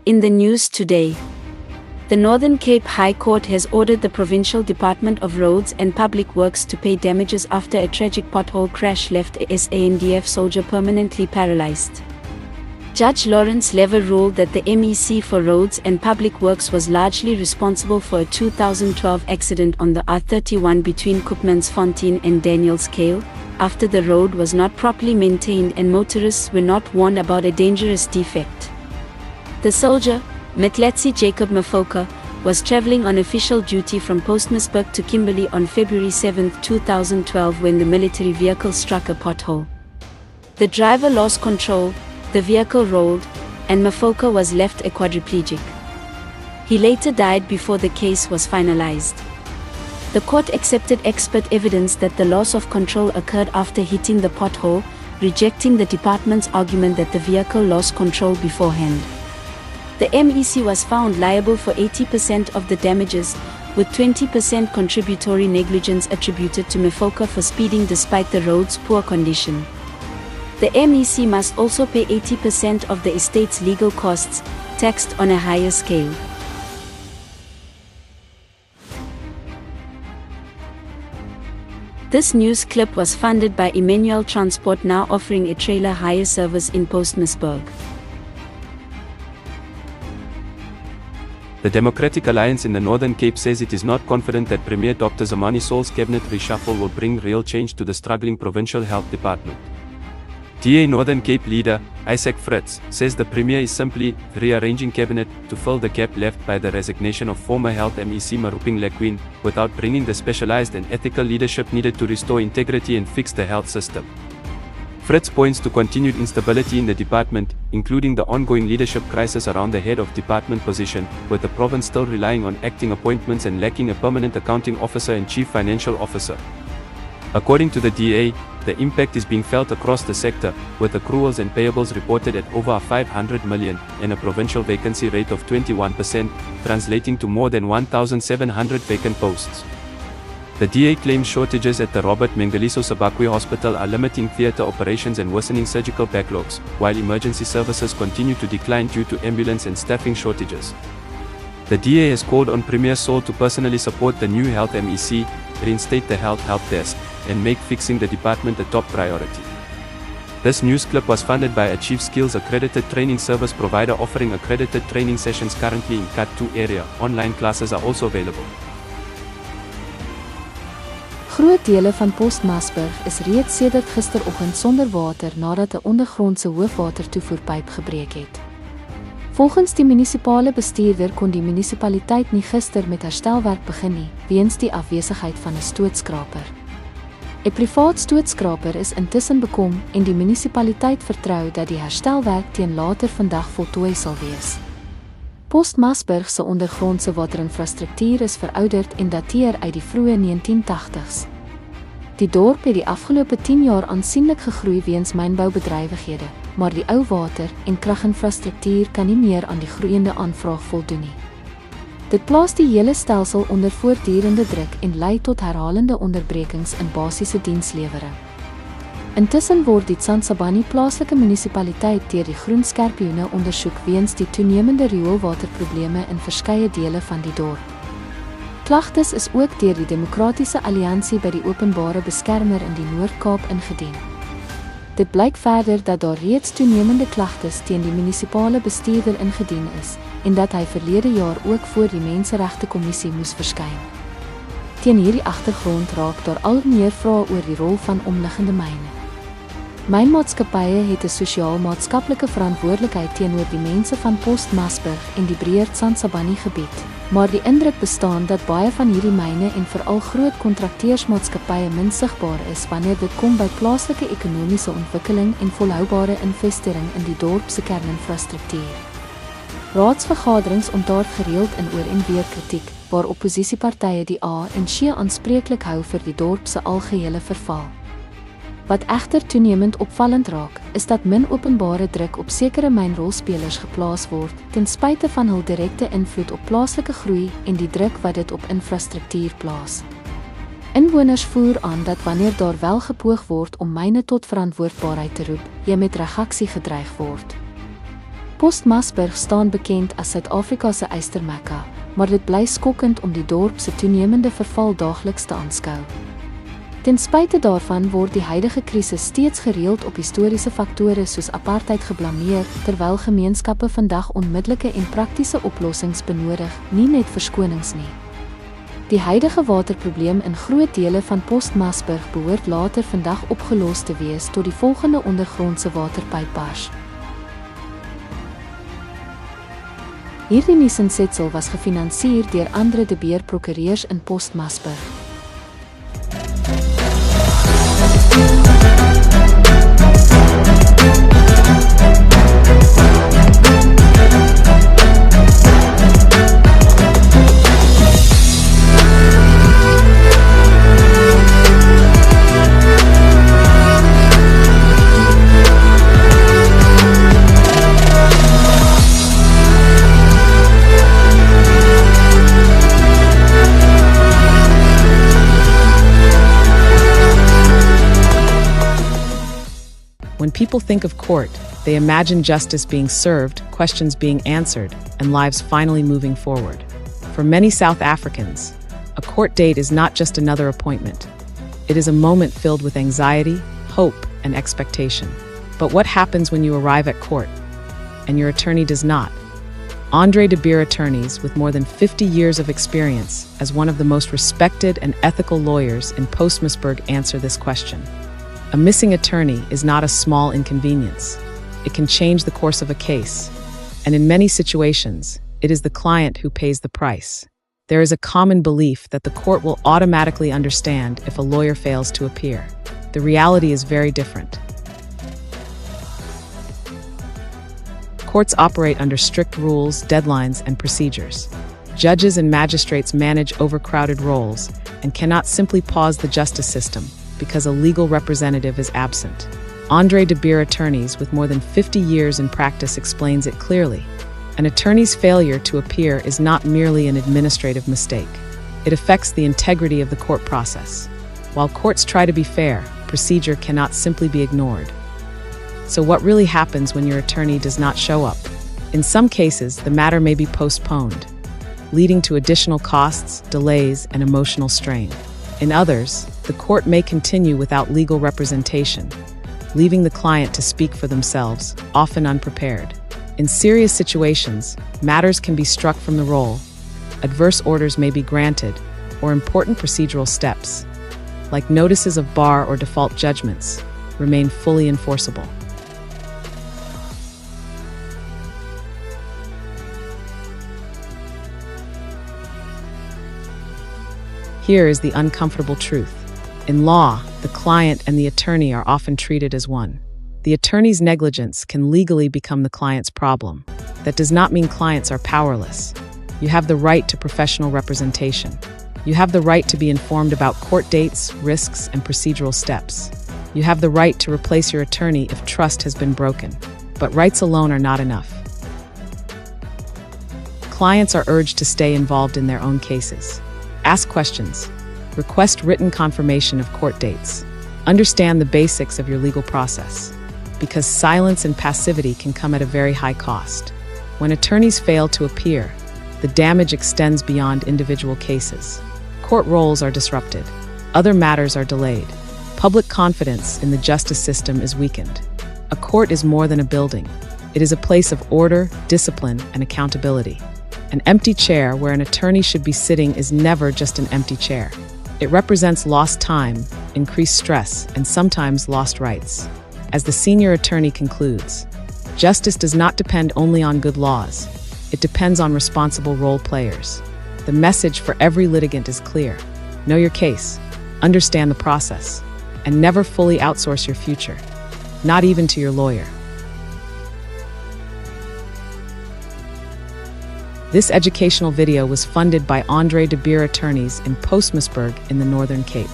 In the news today, the Northern Cape High Court has ordered the Provincial Department of Roads and Public Works to pay damages after a tragic pothole crash left a SANDF soldier permanently paralysed. Judge Lawrence Lever ruled that the MEC for Roads and Public Works was largely responsible for a 2012 accident on the R31 between Koopmansfontein and Danielscale, after the road was not properly maintained and motorists were not warned about a dangerous defect. The soldier, Mtlatsi Jacob Mafoka, was travelling on official duty from Postmasburg to Kimberley on February 7, 2012 when the military vehicle struck a pothole. The driver lost control, the vehicle rolled, and Mafoka was left a quadriplegic. He later died before the case was finalised. The court accepted expert evidence that the loss of control occurred after hitting the pothole, rejecting the department's argument that the vehicle lost control beforehand. The MEC was found liable for 80% of the damages, with 20% contributory negligence attributed to Mafoka for speeding despite the road's poor condition. The MEC must also pay 80% of the estate's legal costs, taxed on a higher scale. This news clip was funded by Emmanuel Transport, now offering a trailer hire service in Postmasburg. The Democratic Alliance in the Northern Cape says it is not confident that Premier Dr. Zamani Saul's cabinet reshuffle will bring real change to the struggling provincial health department. DA Northern Cape leader, Isaac Fritz, says the Premier is simply rearranging cabinet to fill the gap left by the resignation of former Health MEC Maruping Lequin, without bringing the specialized and ethical leadership needed to restore integrity and fix the health system. Fritz points to continued instability in the department, including the ongoing leadership crisis around the head of department position, with the province still relying on acting appointments and lacking a permanent accounting officer and chief financial officer. According to the DA, the impact is being felt across the sector, with accruals and payables reported at over 500 million, and a provincial vacancy rate of 21%, translating to more than 1,700 vacant posts. The DA claims shortages at the Robert Mengaliso Sabakwe Hospital are limiting theatre operations and worsening surgical backlogs, while emergency services continue to decline due to ambulance and staffing shortages. The DA has called on Premier Saul to personally support the new Health MEC, reinstate the Health Help Desk, and make fixing the department a top priority. This news clip was funded by a Chief Skills accredited training service provider offering accredited training sessions currently in Cat 2 area. Online classes are also available. Groot dele van Postmasburg is reeds sedert gisteroggend sonder water nadat 'n ondergrondse hoofwatertoevoerpyp gebreek het. Volgens die munisipale bestuurder kon die munisipaliteit nie gister met herstelwerk begin nie, weens die afwesigheid van 'n stootskraper. 'n Privaat stootskraper is intussen bekom en die munisipaliteit vertrou dat die herstelwerk teen later vandag voltooi sal wees. Postmasburg se ondergrondse waterinfrastruktuur is verouderd en dateer uit die vroeë 1980s. Die dorp het die afgelope 10 jaar aansienlik gegroei weens mynboubedrywighede, maar die ou water- en kraginfrastruktuur kan nie meer aan die groeiende aanvraag voldoen nie. Dit plaas die hele stelsel onder voortdurende druk en lei tot herhalende onderbrekings in basiese dienslewering. Intussen word die Tsansabani plaaslike munisipaliteit deur die groen skerpioene ondersoek weens die toenemende rioolwaterprobleme in verskeie dele van die dorp. Klagtes is ook deur die Demokratiese Alliansie by die openbare beskermer in die Noord-Kaap ingedien. Dit blyk verder dat daar reeds toenemende klagtes teen die munisipale bestuurder ingedien is, en dat hy verlede jaar ook voor die Menseregtekommissie moes verskyn. Teen hierdie agtergrond raak daar al meer vrae oor die rol van omliggende myne. Mynmaatskappye het 'n sosiaal-maatskaplike verantwoordelikheid teenoor die mense van Postmasburg en die breër Tsansabani gebied, maar die indruk bestaan dat baie van hierdie myne en veral groot kontrakteursmaatskappye min sigbaar is wanneer dit kom by plaaslike ekonomiese ontwikkeling en volhoubare investering in die dorp se kerninfrastruktuur. Raadsvergaderings ontaard gereeld in oor en weer kritiek, waar opposisiepartye die A en C aanspreeklik hou vir die dorp se algehele verval. Wat egter toenemend opvallend raak, is dat min openbare druk op sekere mynrolspelers geplaas word, ten spyte van hul direkte invloed op plaaslike groei en die druk wat dit op infrastruktuur plaas. Inwoners voer aan dat wanneer daar wel gepoog word om myne tot verantwoordbaarheid te roep, jy met reaksie gedreig word. Postmasburg staan bekend as Suid-Afrika se eystermekka, maar dit bly skokkend om die dorp se toenemende verval daagliks te aanskou. Ten spyte daarvan word die huidige krisis steeds gereeld op historiese faktore soos apartheid geblameer, terwyl gemeenskappe vandag onmiddellike en praktiese oplossings benodig, nie net verskonings nie. Die huidige waterprobleem in groot dele van Postmasburg behoort later vandag opgelos te wees tot die volgende ondergrondse waterpyp bars. Hierdie nuusinsetsel was gefinansier deur dele prokureurs in Postmasburg. When people think of court, they imagine justice being served, questions being answered, and lives finally moving forward. For many South Africans, a court date is not just another appointment. It is a moment filled with anxiety, hope, and expectation. But what happens when you arrive at court and your attorney does not? De attorneys with more than 50 years of experience as one of the most respected and ethical lawyers in Postmasburg answer this question. A missing attorney is not a small inconvenience. It can change the course of a case, and in many situations, it is the client who pays the price. There is a common belief that the court will automatically understand if a lawyer fails to appear. The reality is very different. Courts operate under strict rules, deadlines, and procedures. Judges and magistrates manage overcrowded roles and cannot simply pause the justice system because a legal representative is absent. De attorneys with more than 50 years in practice explains it clearly. An attorney's failure to appear is not merely an administrative mistake. It affects the integrity of the court process. While courts try to be fair, procedure cannot simply be ignored. So what really happens when your attorney does not show up? In some cases, the matter may be postponed, leading to additional costs, delays, and emotional strain. In others, the court may continue without legal representation, leaving the client to speak for themselves, often unprepared. In serious situations, matters can be struck from the roll, adverse orders may be granted, or important procedural steps, like notices of bar or default judgments, remain fully enforceable. Here is the uncomfortable truth. In law, the client and the attorney are often treated as one. The attorney's negligence can legally become the client's problem. That does not mean clients are powerless. You have the right to professional representation. You have the right to be informed about court dates, risks, and procedural steps. You have the right to replace your attorney if trust has been broken. But rights alone are not enough. Clients are urged to stay involved in their own cases. Ask questions. Request written confirmation of court dates. Understand the basics of your legal process, because silence and passivity can come at a very high cost. When attorneys fail to appear, the damage extends beyond individual cases. Court roles are disrupted. Other matters are delayed. Public confidence in the justice system is weakened. A court is more than a building. It is a place of order, discipline, and accountability. An empty chair where an attorney should be sitting is never just an empty chair. It represents lost time, increased stress, and sometimes lost rights. As the senior attorney concludes, justice does not depend only on good laws. It depends on responsible role players. The message for every litigant is clear. Know your case, understand the process, and never fully outsource your future, not even to your lawyer. This educational video was funded by de attorneys in Postmasburg in the Northern Cape.